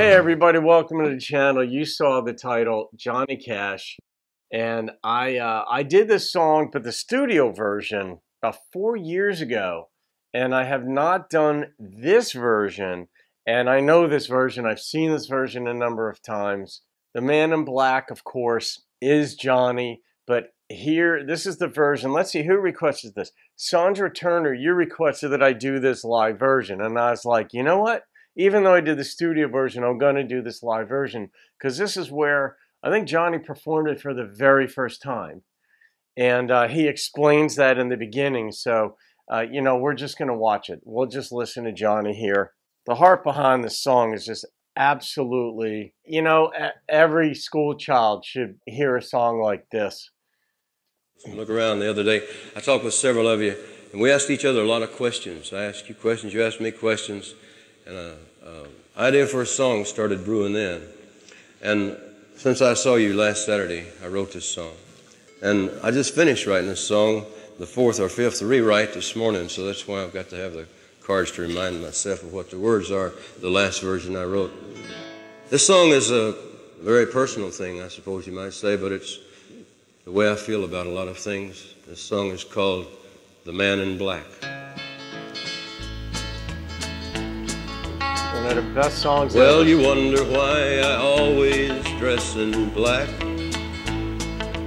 Hey everybody, welcome to the channel. You saw the title, Johnny Cash, and I did this song, but the studio version about 4 years ago, and I have not done this version. And I know this version. I've seen this version a number of times. The Man in Black, of course, is Johnny, but here, this is the version. Let's see who requested this. Sandra Turner, you requested that I do this live version, and I was like, you know what? Even though I did the studio version, I'm going to do this live version because this is where I think Johnny performed it for the very first time. And he explains that in the beginning. So, you know, we're just going to watch it. We'll just listen to Johnny here. The heart behind this song is just absolutely, you know, every school child should hear a song like this. Look around the other day. I talked with several of you, and we asked each other a lot of questions. I asked you questions, you asked me questions. And an idea for a song started brewing then. And since I saw you last Saturday, I wrote this song. And I just finished writing this song, the fourth or fifth rewrite this morning, so that's why I've got to have the cards to remind myself of what the words are, the last version I wrote. This song is a very personal thing, I suppose you might say, but it's the way I feel about a lot of things. This song is called The Man in Black. One of the best songs Well, ever. you wonder why I always dress in black,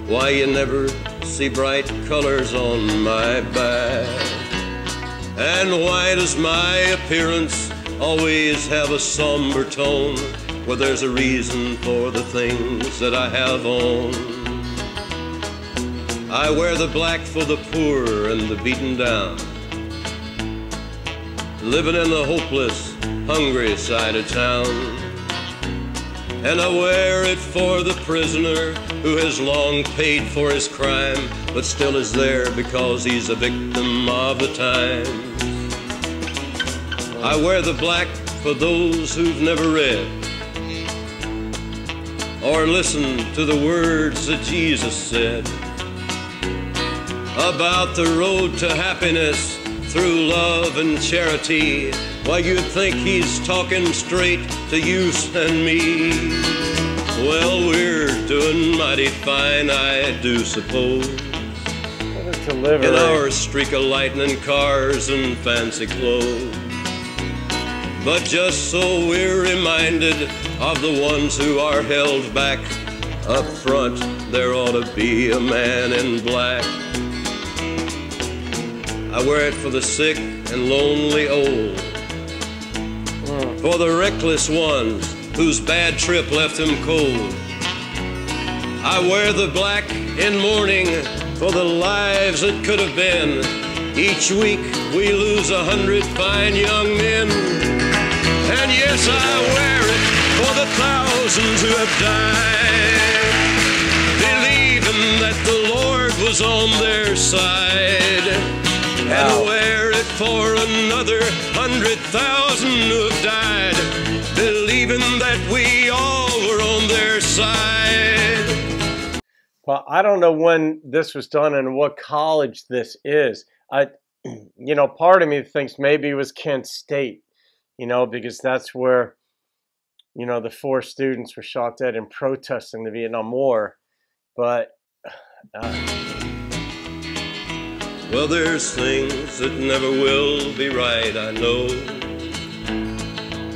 why you never see bright colors on my back, and why does my appearance always have a somber tone? Well, there's a reason for the things that I have on. I wear the black for the poor and the beaten down, living in the hopeless, hungry side of town. And I wear it for the prisoner who has long paid for his crime, but still is there because he's a victim of the times. I wear the black for those who've never read or listened to the words that Jesus said about the road to happiness through love and charity. Why, you'd think he's talking straight to you and me. Well, we're doing mighty fine, I do suppose, in our streak of lightning cars and fancy clothes. But just so we're reminded of the ones who are held back, up front there ought to be a man in black. I wear it for the sick and lonely old, for the reckless ones whose bad trip left them cold. I wear the black in mourning for the lives that could have been. Each week we lose 100 fine young men. And yes, I wear it for the thousands who have died, believing that the Lord was on their side. And I wear it for another 100,000 who have died, believing that we all were on their side. Well, I don't know when this was done and what college this is. You know, part of me thinks maybe it was Kent State, you know, because that's where, you know, the 4 students were shot dead in protesting the Vietnam War. But well, there's things that never will be right, I know,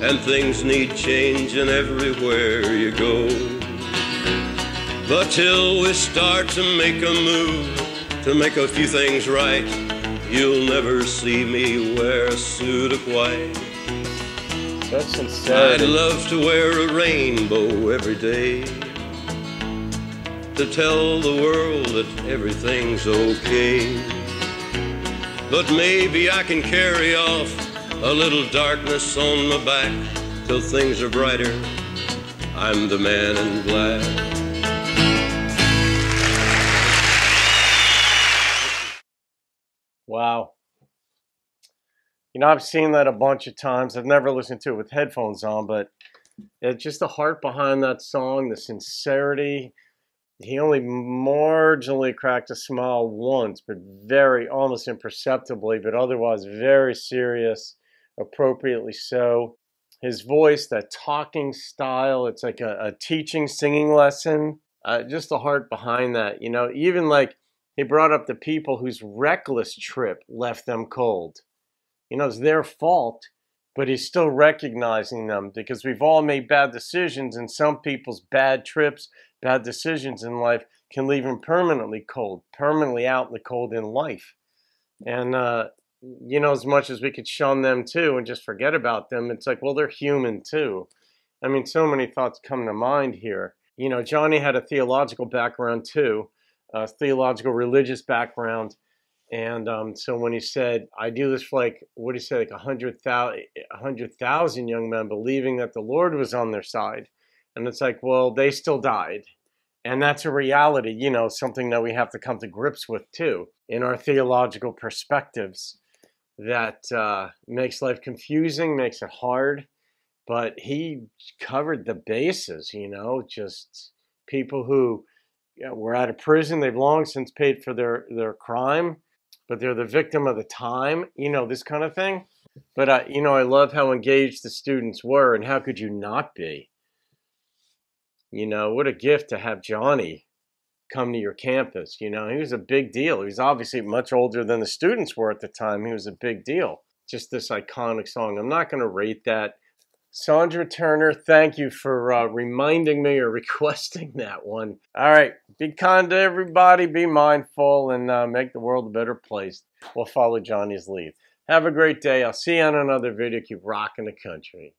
and things need changing everywhere you go. But till we start to make a move, to make a few things right, you'll never see me wear a suit of white. That's sincerity. I'd love to wear a rainbow every day, to tell the world that everything's okay. But maybe I can carry off a little darkness on my back till things are brighter. I'm the man in black. Wow. You know, I've seen that a bunch of times. I've never listened to it with headphones on, but it's just the heart behind that song, the sincerity. He only marginally cracked a smile once, but very, almost imperceptibly, but otherwise very serious, appropriately so. his voice, that talking style, it's like a teaching, singing lesson. Just the heart behind that, you know, even like he brought up the people whose reckless trip left them cold. You know, it's their fault, but he's still recognizing them because we've all made bad decisions, and some people's bad trips, bad decisions in life can leave them permanently cold, permanently out in the cold in life. And, you know, as much as we could shun them too and just forget about them, it's like, well, they're human too. I mean, so many thoughts come to mind here. You know, Johnny had a theological background too, a theological religious background. And so when he said, I do this for like, what did he say, like 100,000 young men believing that the Lord was on their side. And it's like, well, they still died. And that's a reality, you know, something that we have to come to grips with too in our theological perspectives. That makes life confusing, makes it hard. But he covered the bases, you know, just people who were out of prison. They've long since paid for their crime, but they're the victim of the time, you know, this kind of thing. But, you know, I love how engaged the students were, and how could you not be? You know, what a gift to have Johnny come to your campus. You know, he was a big deal. He was obviously much older than the students were at the time. He was a big deal. Just this iconic song. I'm not going to rate that. Sandra Turner, thank you for reminding me or requesting that one. All right, be kind to everybody, be mindful, and make the world a better place. We'll follow Johnny's lead. Have a great day. I'll see you on another video. Keep rocking the country.